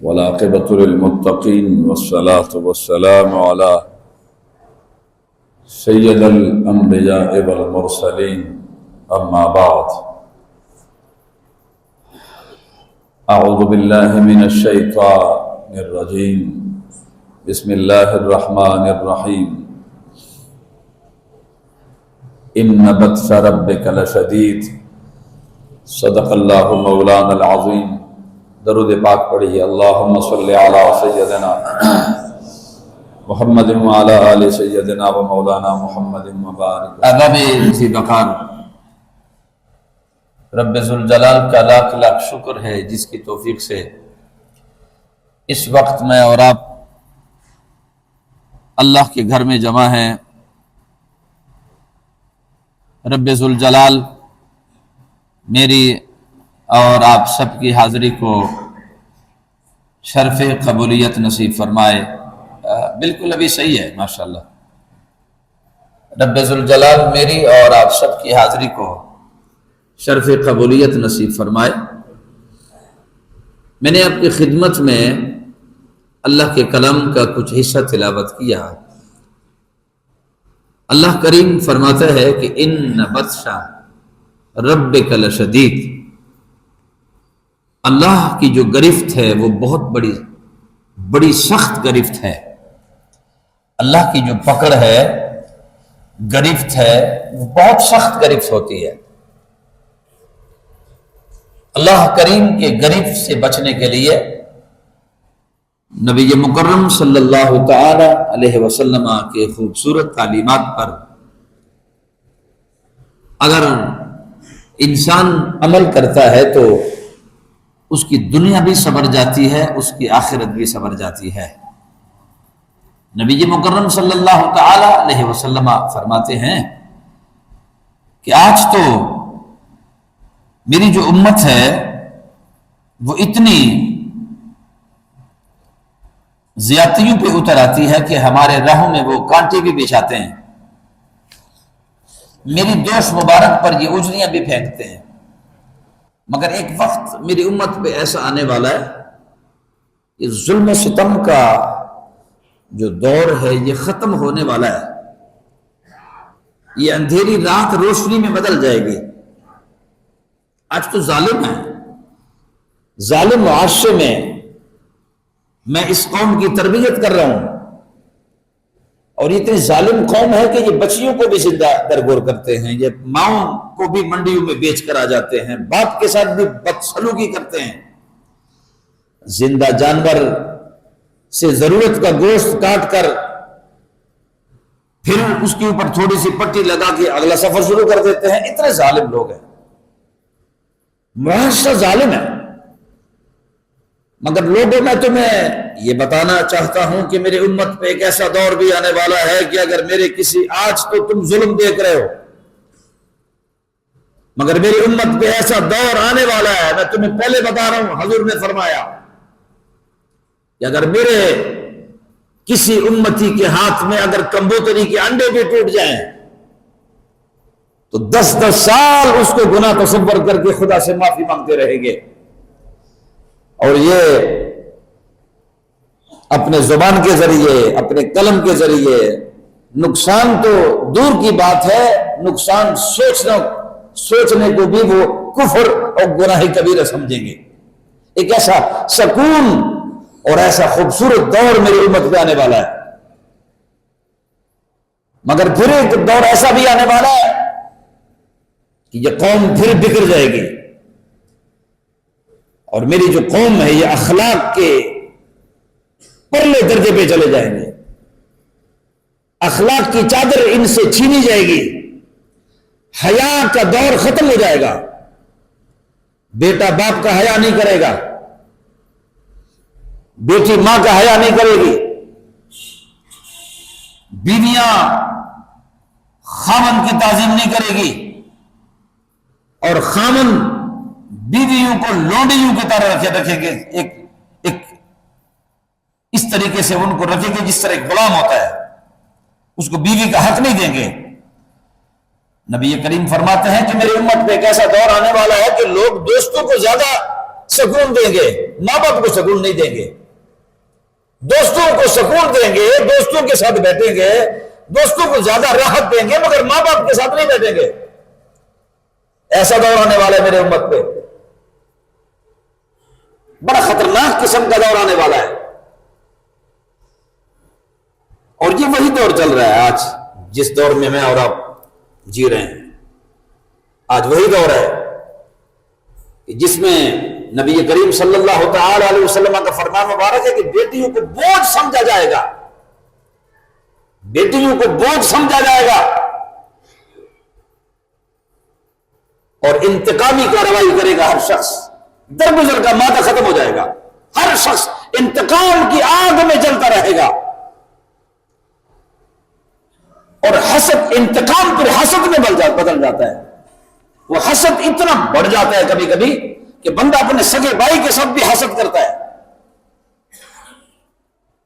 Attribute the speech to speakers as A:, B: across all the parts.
A: والعاقبة للمتقين والصلاة والسلام على سيد الأنبياء والمرسلين أما بعد أعوذ بالله من الشيطان الرجيم بسم الله الرحمن الرحيم إن بطش ربك لشديد صدق الله مولانا العظيم درود پاک پڑھیے اللہم صلی علی سیدنا محمد وعلی آل سیدنا و مولانا محمد مبارک
B: ادب ذی وقار رب ذوالجلال کا لاکھ لاکھ شکر ہے جس کی توفیق سے اس وقت میں اور آپ اللہ کے گھر میں جمع ہیں۔ رب ذوالجلال میری اور آپ سب کی حاضری کو شرف قبولیت نصیب فرمائے۔ بالکل ابھی صحیح ہے ماشاءاللہ۔ رب ذوالجلال میری اور آپ سب کی حاضری کو شرف قبولیت نصیب فرمائے۔ میں نے آپ کی خدمت میں اللہ کے کلام کا کچھ حصہ تلاوت کیا۔ اللہ کریم فرماتا ہے کہ ان بطش ربک لشدید، اللہ کی جو گرفت ہے وہ بہت بڑی سخت گرفت ہے۔ اللہ کی جو پکڑ ہے، گرفت ہے، وہ بہت سخت گرفت ہوتی ہے۔ اللہ کریم کے گرفت سے بچنے کے لیے نبی مکرم صلی اللہ تعالی علیہ وسلم کے خوبصورت تعلیمات پر اگر انسان عمل کرتا ہے تو اس کی دنیا بھی سنور جاتی ہے، اس کی آخرت بھی سنور جاتی ہے۔ نبی مکرم صلی اللہ تعالی علیہ وسلم فرماتے ہیں کہ آج تو میری جو امت ہے وہ اتنی زیادتیوں پہ اتر آتی ہے کہ ہمارے راہوں میں وہ کانٹے بھی بچھاتے ہیں، میری دوست مبارک پر یہ اجڑیاں بھی پھینکتے ہیں۔ مگر ایک وقت میری امت پہ ایسا آنے والا ہے کہ ظلم و ستم کا جو دور ہے یہ ختم ہونے والا ہے، یہ اندھیری رات روشنی میں بدل جائے گی۔ آج تو ظالم ہے، ظالم معاشرے میں اس قوم کی تربیت کر رہا ہوں، اور یہ اتنی ظالم قوم ہے کہ یہ بچیوں کو بھی زندہ درگور کرتے ہیں، یہ ماؤں کو بھی منڈیوں میں بیچ کر آ جاتے ہیں، باپ کے ساتھ بھی بدسلوکی کرتے ہیں، زندہ جانور سے ضرورت کا گوشت کاٹ کر پھر اس کے اوپر تھوڑی سی پٹی لگا کے اگلا سفر شروع کر دیتے ہیں۔ اتنے ظالم لوگ ہیں، معاشرہ ظالم ہے۔ مگر لوگوں میں تمہیں یہ بتانا چاہتا ہوں کہ میری امت پہ ایک ایسا دور بھی آنے والا ہے کہ اگر میرے کسی، آج تو تم ظلم دیکھ رہے ہو، مگر میری امت پہ ایسا دور آنے والا ہے، میں تمہیں پہلے بتا رہا ہوں، حضور نے فرمایا کہ اگر میرے کسی امتی کے ہاتھ میں اگر کمبوتری کے انڈے بھی ٹوٹ جائیں تو 10 سال اس کو گناہ تصور کر کے خدا سے معافی مانگتے رہیں گے، اور یہ اپنے زبان کے ذریعے، اپنے قلم کے ذریعے نقصان تو دور کی بات ہے، نقصان سوچنے کو بھی وہ کفر اور گناہ کبیرہ سمجھیں گے۔ ایک ایسا سکون اور ایسا خوبصورت دور میری امت پہ آنے والا ہے، مگر پھر ایک دور ایسا بھی آنے والا ہے کہ یہ قوم پھر بکھر جائے گی، اور میری جو قوم ہے یہ اخلاق کے پرلے درجے پہ چلے جائیں گے، اخلاق کی چادر ان سے چھینی جائے گی، حیا کا دور ختم ہو جائے گا، بیٹا باپ کا حیا نہیں کرے گا، بیٹی ماں کا حیا نہیں کرے گی، بیویاں خامن کی تعظیم نہیں کرے گی، اور خامن بیویوں کو لونڈیوں کی طرح رکھیں گے، ایک اس طریقے سے ان کو رکھیں گے جس طرح ایک غلام ہوتا ہے، اس کو بیوی کا حق نہیں دیں گے۔ نبی کریم فرماتے ہیں کہ میری امت پہ ایک ایسا دور آنے والا ہے کہ لوگ دوستوں کو زیادہ سکون دیں گے، ماں باپ کو سکون نہیں دیں گے، دوستوں کو سکون دیں گے، دوستوں کے ساتھ بیٹھیں گے، دوستوں کو زیادہ راحت دیں گے، مگر ماں باپ کے ساتھ نہیں بیٹھیں گے۔ ایسا دور آنے والا ہے میرے امت پہ، بڑا خطرناک قسم کا دور آنے والا ہے، اور یہ وہی دور چل رہا ہے آج جس دور میں میں اور آپ جی رہے ہیں۔ آج وہی دور ہے جس میں نبی کریم صلی اللہ تعالی علیہ وسلم کا فرمان مبارک ہے کہ بیٹیوں کو بوجھ سمجھا جائے گا، بیٹیوں کو بوجھ سمجھا جائے گا، اور انتقامی کارروائی کرے گا ہر شخص، درگزر کا مادہ ختم ہو جائے گا، ہر شخص انتقام کی آگ میں جلتا رہے گا، اور حسد انتقام پر حسد میں بدل جاتا ہے۔ وہ حسد اتنا بڑھ جاتا ہے کبھی کبھی کہ بندہ اپنے سگے بھائی کے ساتھ بھی حسد کرتا ہے،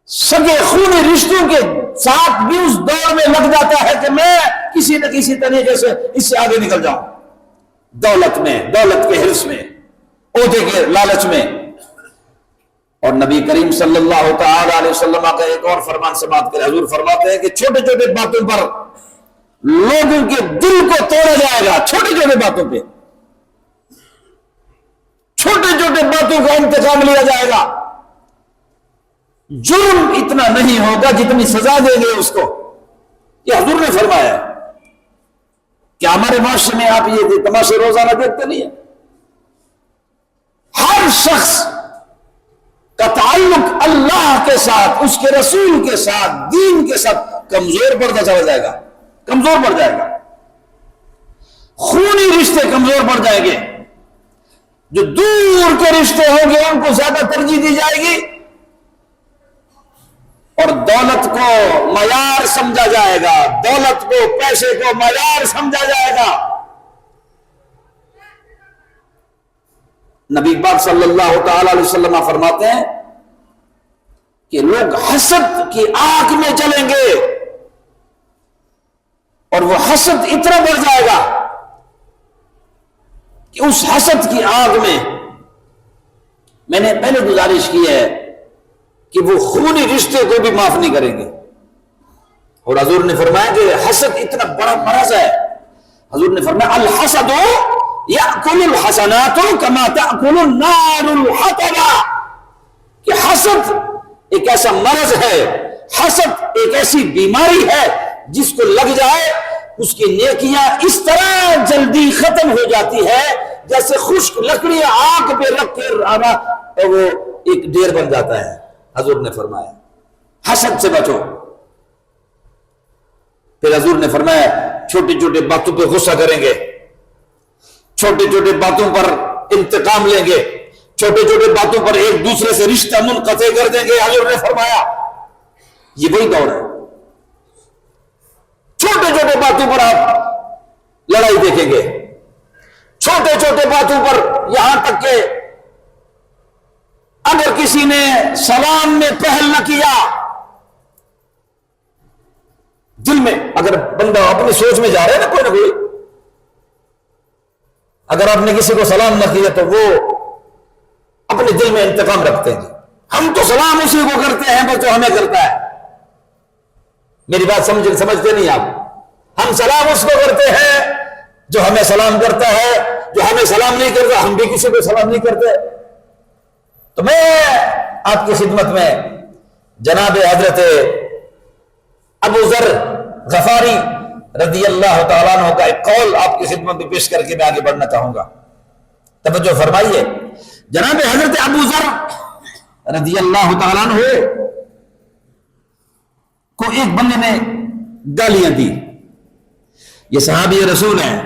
B: سگے خونی رشتوں کے ساتھ بھی اس دور میں لگ جاتا ہے کہ میں کسی نہ کسی طریقے سے اس سے آگے نکل جاؤں، دولت میں، دولت کے حرص میں، عہدے کے لالچ میں۔ اور نبی کریم صلی اللہ تعالی علیہ وسلم کا ایک اور فرمان سماعت کرے، حضور فرماتے ہیں کہ چھوٹے چھوٹے باتوں پر لوگوں کے دل کو توڑا جائے گا، چھوٹی چھوٹی باتوں پہ، چھوٹے چھوٹے باتوں کا انتقام لیا جائے گا، جرم اتنا نہیں ہوگا جتنی سزا دیں گے اس کو۔ یہ حضور نے فرمایا ہے۔ کیا ہمارے معاشرے میں آپ یہ تماشے روزانہ دیکھتے نہیں ہیں؟ ہر شخص کا تعلق اللہ کے ساتھ، اس کے رسول کے ساتھ، دین کے ساتھ کمزور پڑتا چلا جائے گا، کمزور پڑ جائے گا، خونی رشتے کمزور پڑ جائیں گے، جو دور کے رشتے ہوں گے ان کو زیادہ ترجیح دی جائے گی، اور دولت کو معیار سمجھا جائے گا، دولت کو، پیسے کو معیار سمجھا جائے گا۔ نبی پاک صلی اللہ تعالی علیہ وسلم فرماتے ہیں کہ لوگ حسد کی آگ میں جلیں گے، اور وہ حسد اتنا بڑھ جائے گا کہ اس حسد کی آگ میں نے پہلے گزارش کی ہے کہ وہ خونی رشتے کو بھی معاف نہیں کریں گے، اور حضور نے فرمایا کہ حسد اتنا بڑا مرض ہے، حضور نے فرمایا الحسد یأکل الحسنات کما تأکل النار الحطب، کہ حسد ایک ایسا مرض ہے، حسد ایک ایسی بیماری ہے جس کو لگ جائے اس کی نیکیاں اس طرح جلدی ختم ہو جاتی ہے جیسے خشک لکڑیاں آگ پہ رکھ کر وہ ایک ڈیر بن جاتا ہے۔ حضور نے فرمایا حسد سے بچو۔ پھر حضور نے فرمایا چھوٹی چھوٹی باتوں پہ غصہ کریں گے، چھوٹی چھوٹی باتوں پر انتقام لیں گے، چھوٹی چھوٹی باتوں پر ایک دوسرے سے رشتہ منقطع کر دیں گے۔ حضور نے فرمایا یہ وہی دور ہے، چھوٹے چھوٹے باتوں پر آپ لڑائی دیکھیں گے، چھوٹے چھوٹے باتوں پر، یہاں تک کہ اگر کسی نے سلام میں پہل نہ کیا، دل میں، اگر بندہ اپنی سوچ میں جا رہا ہے نا کوئی نہ کوئی، اگر آپ نے کسی کو سلام نہ کیا تو وہ اپنے دل میں انتقام رکھتے ہیں، ہم تو سلام اسی کو کرتے ہیں بس جو ہمیں کرتا ہے۔ میری بات سمجھتے نہیں آپ؟ ہم سلام اس کو کرتے ہیں جو ہمیں سلام کرتا ہے، جو ہمیں سلام نہیں کرتا ہم بھی کسی کو سلام نہیں کرتے۔ تو میں آپ کی خدمت میں جناب حضرت ابو ذر غفاری رضی اللہ تعالیٰ عنہ کا ایک قول آپ کی خدمت میں پیش کر کے میں آگے بڑھنا چاہوں گا، توجہ فرمائیے۔ جناب حضرت ابو ذر رضی اللہ تعالیٰ عنہ کو ایک بندے نے گالیاں دی، یہ صحابی رسول ہیں،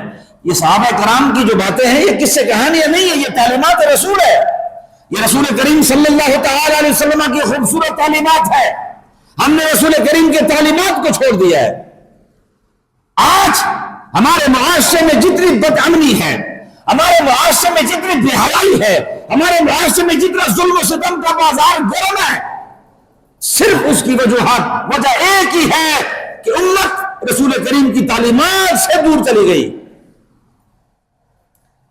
B: یہ صحابہ کرام کی جو باتیں ہیں یہ کس سے کہانیاں نہیں ہیں، یہ تعلیمات رسول ہے، یہ رسول کریم صلی اللہ تعالی علیہ وسلم کی خوبصورت تعلیمات ہے۔ ہم نے رسول کریم کے تعلیمات کو چھوڑ دیا ہے۔ آج ہمارے معاشرے میں جتنی بد امنی ہے، ہمارے معاشرے میں جتنی بے حیائی ہے، ہمارے معاشرے میں جتنا ظلم و ستم کا بازار گرم ہے، صرف اس کی وجہ ایک ہی ہے کہ امت رسول کریم کی تعلیمات سے دور چلی گئی۔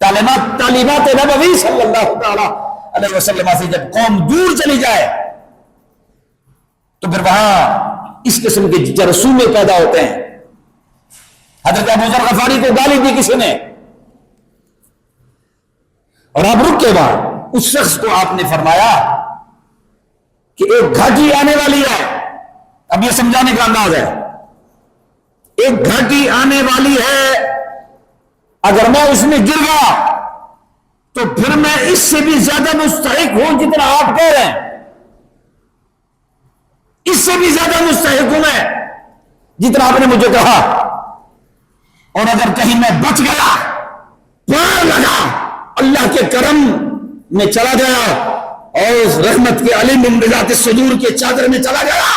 B: تعلیمات نبوی صلی اللہ تعالی علیہ وسلم سے جب قوم دور چلی جائے تو پھر وہاں اس قسم کے جرثومے پیدا ہوتے ہیں. حضرت ابو ذر غفاری کو گالی دی کسی نے اور آپ رک کے وہاں اس شخص کو آپ نے فرمایا کہ ایک گھاٹی آنے والی ہے. اب یہ سمجھانے کا انداز ہے. ایک گھاٹی آنے والی ہے, اگر میں اس میں گر گیا تو پھر میں اس سے بھی زیادہ مستحق ہوں جتنا آپ کہہ رہے ہیں. اس سے بھی زیادہ مستحق ہوں میں جتنا آپ نے مجھے کہا. اور اگر کہیں میں بچ گیا, پار لگا, اللہ کے کرم میں چلا گیا اور رحمت کے علی ممبزات الصدور کے چادر میں چلا گیا,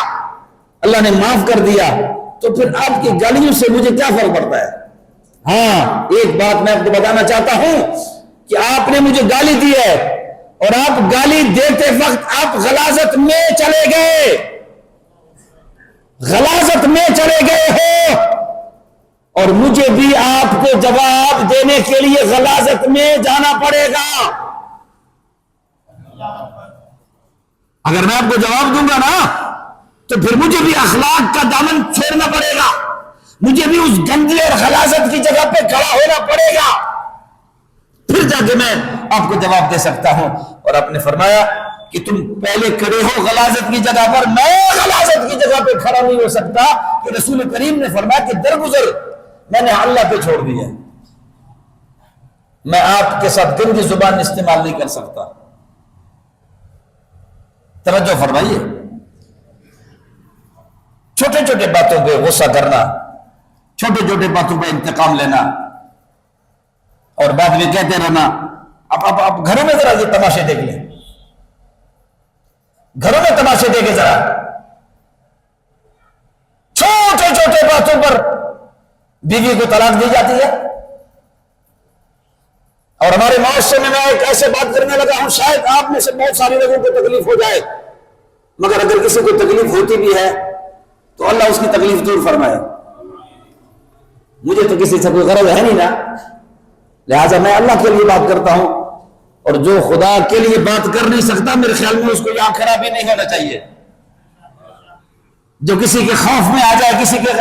B: اللہ نے معاف کر دیا, تو پھر آپ کی گالیوں سے مجھے کیا فرق پڑتا ہے؟ ہاں, ایک بات میں آپ کو بتانا چاہتا ہوں کہ آپ نے مجھے گالی دی ہے اور آپ گالی دیتے وقت آپ غلاظت میں چلے گئے, غلاظت میں چلے گئے ہو, اور مجھے بھی آپ کو جواب دینے کے لیے غلاظت میں جانا پڑے گا. اگر میں آپ کو جواب دوں گا نا تو پھر مجھے بھی اخلاق کا دامن چھوڑنا پڑے گا, مجھے بھی اس گندی اور غلاظت کی جگہ پہ کھڑا ہونا پڑے گا, پھر جا کے میں آپ کو جواب دے سکتا ہوں. اور آپ نے فرمایا کہ تم پہلے کھڑے ہو غلاظت کی جگہ پر, میں غلاظت کی جگہ پہ کھڑا نہیں ہو سکتا, کہ رسول کریم نے فرمایا کہ درگزر میں نے اللہ پہ چھوڑ دیا, میں آپ کے ساتھ گندی زبان استعمال نہیں کر سکتا. توجہ فرمائیے, چھوٹے چھوٹے باتوں پہ غصہ کرنا, چھوٹے چھوٹے باتوں پہ انتقام لینا اور بعد میں کہتے رہنا. اب گھروں میں ذرا یہ تماشے دیکھ لیں, گھروں میں تماشے دیکھے ذرا, چھوٹے چھوٹے باتوں پر بیوی کو طلاق دی جاتی ہے. اور ہمارے معاشرے میں ایک ایسے بات کرنے لگا ہوں, شاید آپ میں سے بہت سارے لوگوں کو تکلیف ہو جائے, مگر اگر کسی کو تکلیف ہوتی بھی ہے تو اللہ اس کی تکلیف دور فرمائے. مجھے تو کسی سے کوئی غرض ہے نہیں نا, لہٰذا میں اللہ کے لیے بات کرتا ہوں, اور جو خدا کے لیے بات کر نہیں سکتا میرے خیال میں اس کو یہاں کھڑا بھی نہیں ہونا چاہیے. جو کسی کے خوف میں آ جائے, کسی کے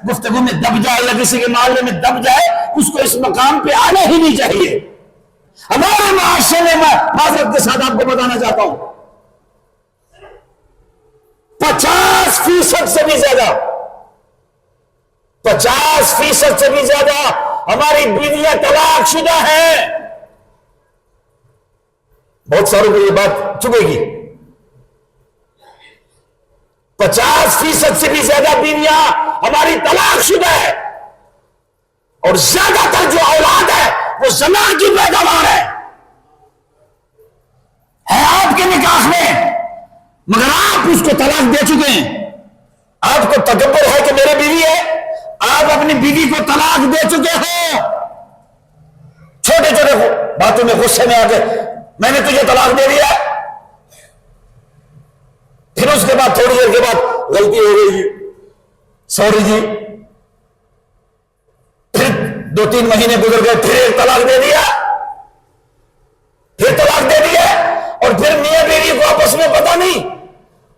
B: گفتگو میں دب جائے یا کسی کے معاملے میں دب جائے, اس کو اس مقام پہ آنا ہی نہیں چاہیے. ہمارے معاشرے میں میں معذرت کے ساتھ آپ کو بتانا چاہتا ہوں 50% سے بھی زیادہ 50% سے بھی زیادہ ہماری بیویاں طلاق شدہ ہیں. بہت ساروں کو یہ بات چبھے گی. 50% سے بھی زیادہ بیویاں ہماری طلاق شدہ ہے, اور زیادہ تر جو اولاد ہے وہ زنا کی پیداوار ہے آپ کے نکاح میں, مگر آپ اس کو طلاق دے چکے ہیں. آپ کو تکبر ہے کہ میری بیوی ہے, آپ اپنی بیوی کو طلاق دے چکے ہو. چھوٹے چھوٹے باتوں میں غصے میں آ کے میں نے تجھے طلاق دے دیا, پھر اس کے بعد تھوڑی دیر کے بعد غلطی ہو گئی, سوری جی, پھر 2-3 مہینے گزر گئے, پھر ایک طلاق دے دیا, پھر طلاق دے دیا, اور پھر میاں بیوی کو آپس میں پتہ نہیں,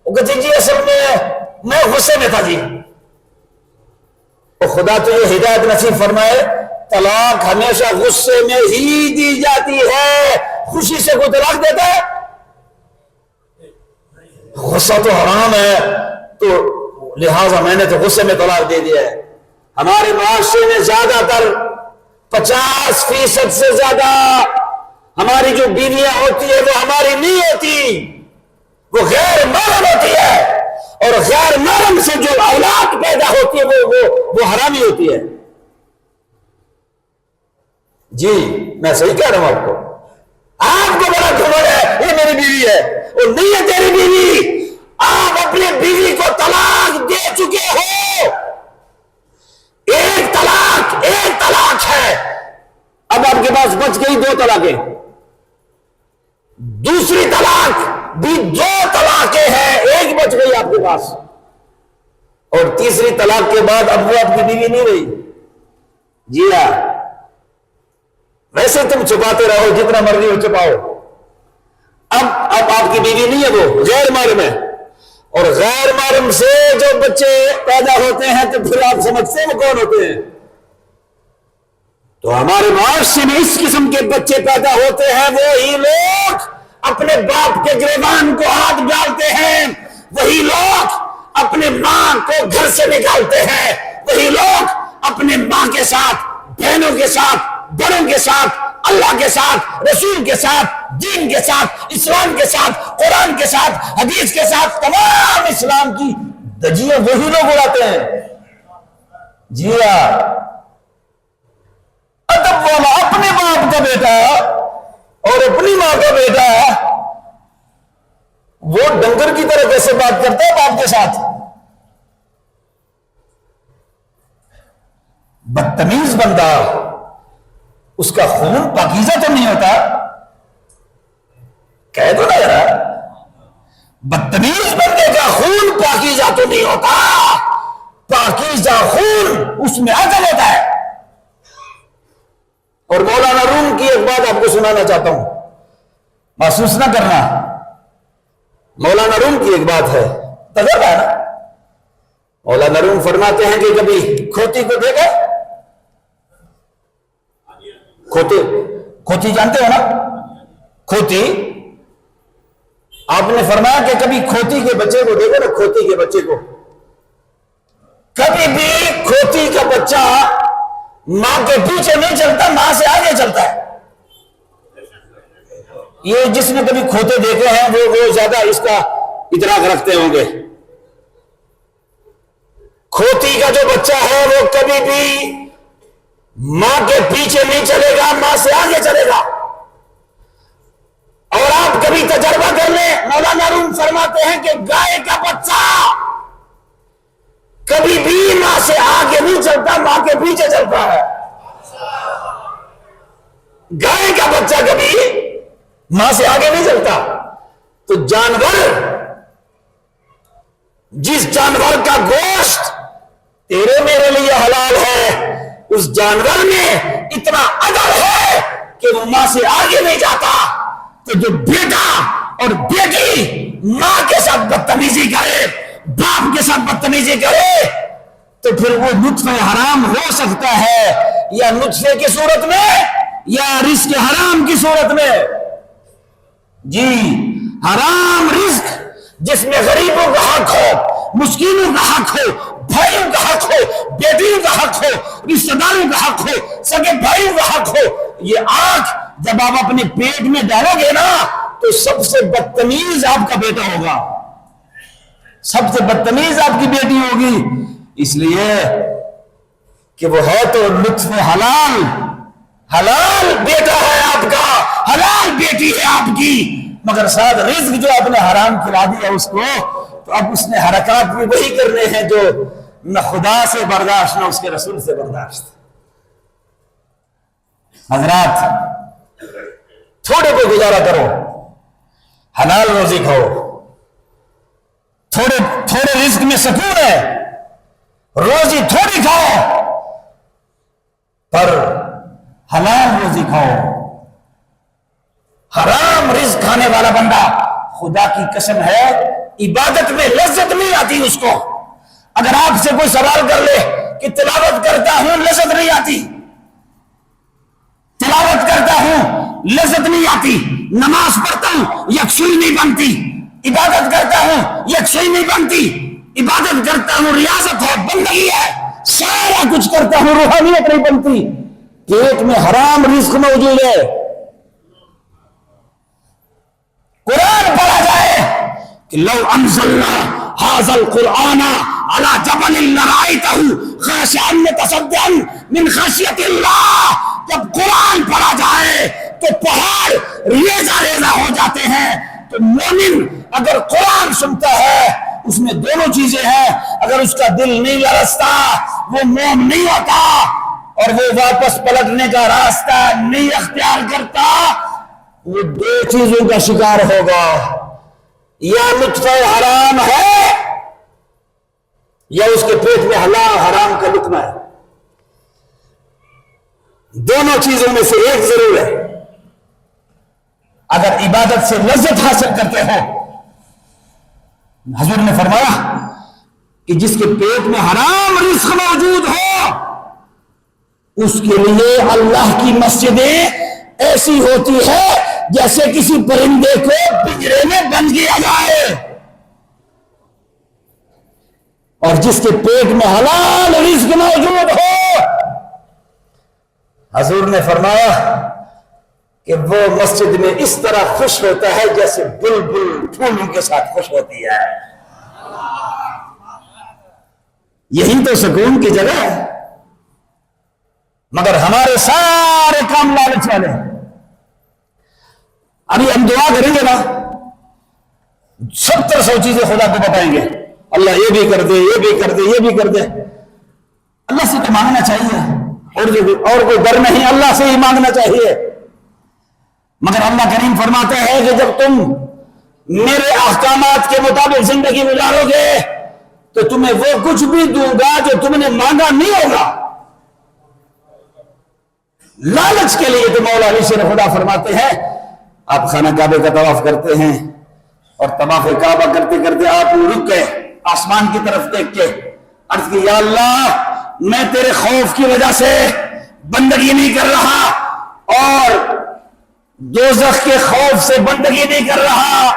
B: وہ کہتے جی اصل میں غصے میں تھا جی. اور خدا تجھے ہدایت نصیب فرمائے, طلاق ہمیشہ غصے میں ہی دی جاتی ہے. خوشی سے کوئی طلاق دیتا ہے؟ غصہ تو حرام ہے, تو لہٰذا میں نے تو غصے میں طلاق دے دیا ہے. ہمارے معاشرے میں زیادہ تر 50% سے زیادہ ہماری جو بیویاں ہوتی ہے وہ ہماری نہیں ہوتی, وہ غیر محرم ہوتی ہے, اور غیر محرم سے جو اولاد پیدا ہوتی ہے وہ حرامی ہوتی ہے. جی میں صحیح کہہ رہا ہوں آپ کو. آپ کو بڑا گھمنڈ ہے یہ میری بیوی ہے, اور نہیں ہے تیری بیوی. آپ اپنی بیوی کو طلاق دے چکے ہو. ایک طلاق ہے, اب آپ کے پاس بچ گئی 2 طلاقیں, دوسری طلاق بھی 2 طلاقیں ہیں, ایک بچ گئی آپ کے پاس, اور تیسری طلاق کے بعد اب وہ آپ کی بیوی نہیں رہی. جی ہاں, ویسے تم چھپاتے رہو جتنا مرضی ہو چھپاؤ,
C: اب آپ کی بیوی نہیں ہے، وہ غیر محرم ہے، اور غیر محرم سے جو بچے پیدا ہوتے ہیں تو پھر آپ سمجھتے ہیں وہ کون ہوتے ہیں؟ تو ہمارے معاشرے میں اس قسم کے بچے پیدا ہوتے ہیں، وہی لوگ اپنے باپ کے گریبان کو ہاتھ ڈالتے ہیں، وہی لوگ اپنے ماں کو گھر سے نکالتے ہیں، وہی لوگ اپنے ماں کے ساتھ، بہنوں کے ساتھ، بڑوں کے ساتھ، اللہ کے ساتھ، رسول کے ساتھ، دین کے ساتھ، اسلام کے ساتھ، قرآن کے ساتھ، حدیث کے ساتھ، تمام اسلام کی دجیاں وہی لوگ اڑاتے ہیں۔ جی ہاں، ادب والا اپنے باپ کا بیٹا اور اپنی ماں کا بیٹا وہ ڈنگر کی طرح کیسے بات کرتا ہے باپ کے ساتھ؟ بدتمیز بندہ، اس کا خون پاکیزہ تو نہیں ہوتا؟ کہہ دو نا یار، بدتمیز بندے کا خون پاکیزہ تو نہیں ہوتا، پاکیزہ خون اس میں عدل ہوتا ہے۔ اور مولانا روم کی ایک بات آپ کو سنانا چاہتا ہوں، محسوس نہ کرنا، مولانا روم کی ایک بات ہے، تجربہ ہے نا۔ مولانا روم فرماتے ہیں کہ کبھی کھوتی کو دیکھا؟ کھوتی جانتے ہو نا؟ کھوتی، آپ نے فرمایا کہ کبھی کھوتی کے بچے کو دیکھا نا؟ کھوتی کے بچے کو، کبھی بھی کھوتی کا بچہ ماں کے پیچھے نہیں چلتا، ماں سے آگے چلتا ہے۔ یہ جس نے کبھی کھوتے دیکھے ہیں وہ زیادہ اس کا ادراک رکھتے ہوں گے۔ کھوتی کا جو بچہ ہے وہ کبھی بھی ماں کے پیچھے نہیں چلے گا، ماں سے آگے چلے گا۔ اور آپ کبھی تجربہ کر لیں، مولانا روم فرماتے ہیں کہ گائے کا بچہ کبھی بھی ماں سے آگے نہیں چلتا، ماں کے پیچھے چلتا ہے۔ گائے کا بچہ کبھی ماں سے آگے نہیں چلتا۔ تو جانور، جس جانور کا گوشت تیرے میرے لیے حلال ہے، اس جانور میں اتنا عدل ہے کہ وہ ماں سے آگے نہیں جاتا۔ تو جو بیٹا اور بیٹی ماں کے ساتھ بدتمیزی کرے، باپ کے ساتھ بدتمیزی کرے، تو پھر وہ نطفہ حرام ہو سکتا ہے، یا نطفے کی صورت میں یا رزق حرام کی صورت میں۔ جی، حرام رزق جس میں غریبوں کا حق ہو، مسکینوں کا حق ہو، بھائیوں کا حق ہو، بیٹیوں کا حق ہو، رشتہ داروں کا حق ہو، سگے بھائیوں کا حق ہو، یہ آنکھ جب آپ اپنے پیٹ میں ڈالو گے نا تو سب سے بدتمیز آپ کا بیٹا ہوگا، سب سے بدتمیز آپ کی بیٹی ہوگی، اس لیے کہ وہ ہے تو لطف حلال، حلال بیٹا ہے آپ کا، حلال بیٹی ہے آپ کی، مگر ساتھ رزق جو آپ نے حرام کھلا دیا اس کو، تو اب اس نے حرکات بھی وہی کرنے ہیں جو نہ خدا سے برداشت نہ اس کے رسول سے برداشت۔ حضرات، تھوڑے کو گزارا کرو، حلال روزی کھاؤ، تھوڑے رزق میں سکون ہے، روزی تھوڑی کھاؤ پر حلال روزی کھاؤ۔ حرام رزق کھانے والا بندہ، خدا کی قسم ہے، عبادت میں لذت نہیں آتی اس کو۔ اگر آپ سے کوئی سوال کر لے کہ تلاوت کرتا ہوں لذت نہیں آتی، تلاوت کرتا ہوں لذت نہیں آتی، نماز پڑھتا ہوں یکسوئی نہیں بنتی، عبادت کرتا ہوں یکسوئی نہیں بنتی، عبادت کرتا ہوں ریاضت ہے، بندگی ہے، سارا کچھ کرتا ہوں روحانیت نہیں بنتی، پیٹ میں حرام رزق موجود ہے۔ قرآن پڑھا جائے کہ لو انزلنا هذا القرآن على جبل لرأيته خاشعا متصدعا من خشية الله، جب قرآن پڑھا جائے تو پہاڑ ریزہ ریزہ ہو جاتے ہیں۔ تو مومن اگر قرآن سنتا ہے اس میں دونوں چیزیں ہیں، اگر اس کا دل نہیں لرزتا وہ مومن نہیں ہوتا، اور وہ واپس پلٹنے کا راستہ نہیں اختیار کرتا، وہ دو چیزوں کا شکار ہوگا، یا نطفہ حرام ہے یا اس کے پیٹ میں حرام کا لقمہ ہے، دونوں چیزوں میں سے ایک ضرور ہے۔ اگر عبادت سے لذت حاصل کرتے ہو. حضور نے فرمایا کہ جس کے پیٹ میں حرام رزق موجود ہو اس کے لیے اللہ کی مسجدیں ایسی ہوتی ہے جیسے کسی پرندے کو پنجرے میں بند کیا جائے, اور جس کے پیٹ میں حلال رزق موجود ہو حضور نے فرمایا کہ وہ مسجد میں اس طرح خوش ہوتا ہے جیسے بلبل پھولوں کے ساتھ خوش ہوتی ہے. یہی تو سکون کی جگہ ہے. مگر ہمارے سارے کام لالچ والے ہیں. ابھی ہم دعا کریں گے نا 70-100 چیزیں خدا کو بتائیں گے, اللہ یہ بھی کر دے, یہ بھی کر دے, یہ بھی کر دے. اللہ سے تو مانگنا چاہیے, اور کوئی ڈر نہیں, اللہ سے ہی مانگنا چاہیے. مگر اللہ کریم فرماتا ہے کہ جب تم میرے احکامات کے مطابق زندگی گزارو گے تو تمہیں وہ کچھ بھی دوں گا جو تم نے مانگا نہیں ہوگا. لالچ کے لیے تو مولا علی شیر خدا فرماتے ہیں آپ خانہ کعبے کا طواف کرتے ہیں اور طواف کعبہ کرتے کرتے آپ رک گئے, آسمان کی طرف دیکھ کے عرض کی یا اللہ میں تیرے خوف کی وجہ سے بندگی نہیں کر رہا اور دوزخ کے خوف سے بندگی نہیں کر رہا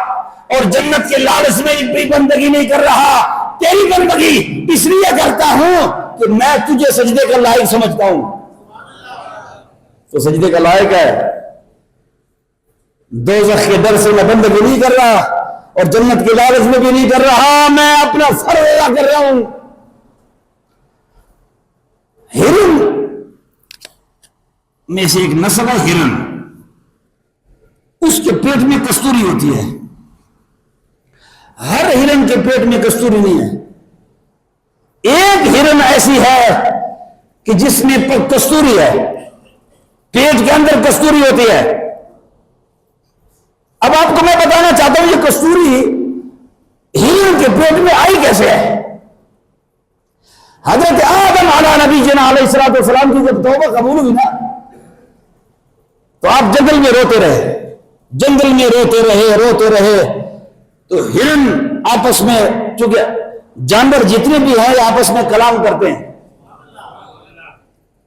C: اور جنت کے لالچ میں بھی بندگی نہیں کر رہا, تیری بندگی اس لیے کرتا ہوں کہ میں تجھے سجدے کا لائق سمجھتا ہوں. تو سجدے کا لائق ہے, دوزخ کے ڈر سے میں بندگی نہیں کر رہا اور جنت کے لالچ میں بھی نہیں کر رہا, میں اپنا فرض ادا کر رہا ہوں. ہرن میں سے ایک نسل ہے ہرن, اس کے پیٹ میں کستوری ہوتی ہے. ہر ہرن کے پیٹ میں کستوری نہیں ہے. ایک ہرن ایسی ہے کہ جس میں کستوری ہے, پیٹ کے اندر کستوری ہوتی ہے. اب آپ کو میں بتانا چاہتا ہوں یہ کستوری ہرن کے پیٹ میں آئی کیسے ہے. حضرت آدم علیہ نبی جنا علیہ الصلوۃ والسلام کی جب توبہ قبول ہوئی نا تو آپ جنگل میں روتے رہے, جنگل میں روتے رہے. تو ہرن آپس میں, چونکہ جانور جتنے بھی ہیں آپس میں کلام کرتے ہیں,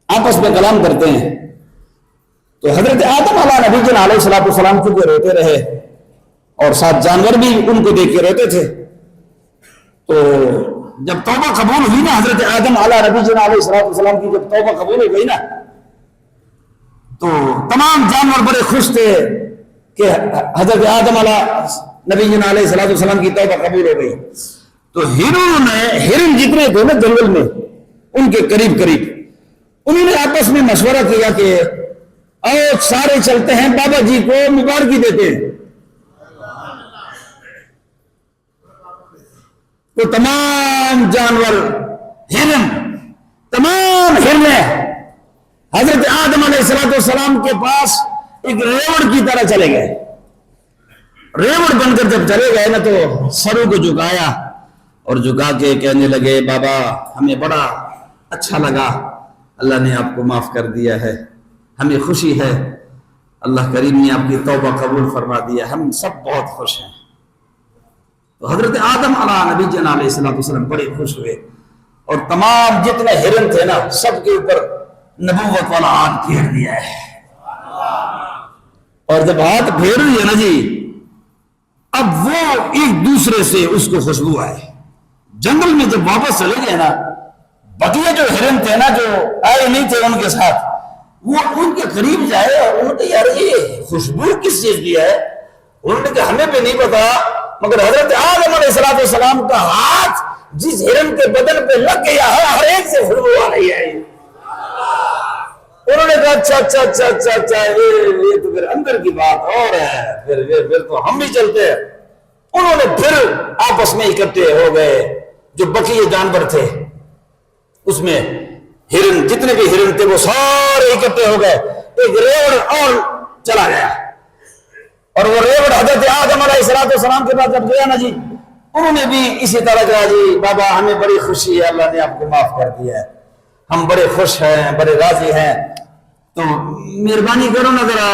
C: آپس میں کلام کرتے ہیں. تو حضرت آدم علیہ نبی جنا علیہ الصلوۃ والسلام چونکہ روتے رہے اور ساتھ جانور بھی ان کو دیکھ کے روتے تھے, تو جب توبہ قبول ہوئی نا حضرت آدم علیہ نبی جنا علیہ الصلوۃ والسلام کی جب توبہ قبول ہو گئی نا تو تمام جانور بڑے خوش تھے کہ حضرت آدم علیہ نبی جنا علیہ الصلوۃ والسلام کی توبہ قبول ہو گئی. تو ہرن جتنے تھے نا جنگل میں ان کے قریب انہوں نے آپس میں مشورہ کیا کہ آؤ سارے چلتے ہیں بابا جی کو مبارکی دیتے ہیں. تو تمام جانور تمام ہرنیں حضرت آدم علیہ الصلوۃ والسلام کے پاس ایک ریوڑ کی طرح چلے گئے. ریوڑ بن کر جب چلے گئے نا تو سروں کو جھکایا اور جھکا کے کہنے لگے بابا ہمیں بڑا اچھا لگا, اللہ نے آپ کو معاف کر دیا ہے, ہمیں خوشی ہے, اللہ کریم نے آپ کی توبہ قبول فرما دیا, ہم سب بہت خوش ہیں. تو حضرت آدم علیہ نبی جنا علیہ الصلوۃ والسلام بڑے خوش ہوئے اور تمام جتنے ہرن تھے نا سب کے اوپر نبوت والا ہاتھ پھیر دیا ہے. اور جب ہاتھ پھیر دیا نا جی اب وہ ایک دوسرے سے اس کو خوشبو آئے. جنگل میں جب واپس چلے گئے نا بقیہ جو ہرن تھے نا جو آئے نہیں تھے ان کے ساتھ, وہ ان کے قریب جائے اور انہوں نے یار یہ خوشبو کس چیز کی ہے. انہوں نے کہا ہمیں بھی نہیں پتا, مگر حضرت آدم علیہ الصلوۃ والسلام کا ہاتھ جس ہرن کے بدن پہ لگ گیا ہے ہر ایک سے خوشبو آ رہی ہے. انہوں نے کہا اچھا یہ تو پھر اندر کی بات اور ہے, پھر تو ہم بھی چلتے ہیں. انہوں نے پھر آپس میں اکٹھے ہو گئے, جو بقیہ جانور تھے اس میں ہرن جتنے بھی ہرن تھے وہ سارے اکٹھے ہو گئے. ایک ریوڑ اور چلا گیا اور وہ ریوڑ حضرت آدم علیہ الصلوۃ والسلام کے پاس جب گیا نا جی انہوں نے بھی اسی طرح کہا جی بابا ہمیں بڑی خوشی ہے, اللہ نے آپ کو معاف کر دیا ہے, ہم بڑے خوش ہیں, بڑے راضی ہیں, تو مہربانی کرو نا ذرا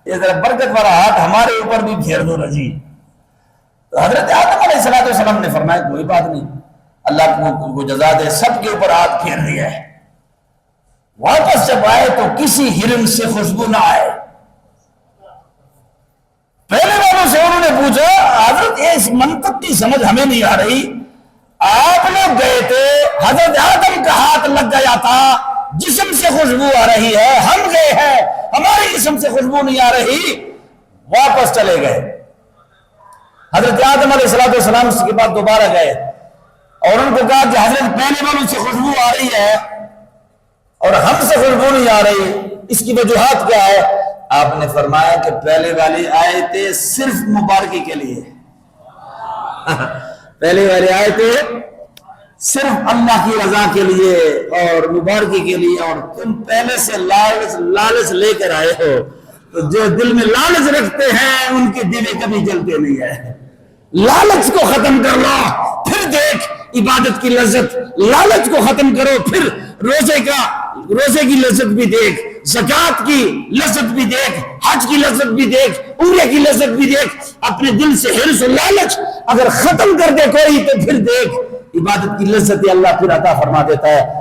B: یہ ذرا برکت والا ہاتھ ہمارے اوپر بھی پھیر دو نا جی. تو حضرت آدم علیہ السلام نے فرمایا کوئی بات نہیں، اللہ کو جزا دے، سب کے اوپر ہاتھ پھیر دیا ہے. واپس جب آئے تو کسی ہرن سے خوشبو نہ آئے. پہلے والوں سے انہوں نے پوچھا حضرت اس منطق کی سمجھ ہمیں نہیں آ رہی، آپ لوگ گئے تھے، حضرت آدم کا ہاتھ لگ گیا تھا، جسم سے خوشبو آ رہی ہے، ہم گئے ہیں ہمارے جسم سے خوشبو نہیں آ رہی، واپس چلے گئے. حضرت آدم علیہ السلام کے بعد دوبارہ گئے اور ان کو کہا کہ حضرت پہلے والوں سے خوشبو آ رہی ہے اور ہم سے خوشبو نہیں آ رہی، اس کی وجوہات کیا ہے؟ آپ نے فرمایا کہ پہلے والی آیتیں صرف مبارکی کے لیے، پہلے والی آیتیں صرف اللہ کی رضا کے لیے اور مبارکی کے لیے، اور تم پہلے سے لالچ لے کر آئے ہو، تو جو دل میں لالچ رکھتے ہیں ان کے دل کبھی جلتے نہیں ہے. لالچ کو ختم کر لو پھر دیکھ عبادت کی لذت، لالچ کو ختم کرو پھر روزے کی لذت بھی دیکھ، زکات کی لذت بھی دیکھ، حج کی لذت بھی دیکھ، عمرے کی لذت بھی دیکھ. اپنے دل سے حرص و لالچ اگر ختم کر دے کوئی تو پھر دیکھ عبادت کی لذت اللہ پھر عطا فرما دیتا ہے.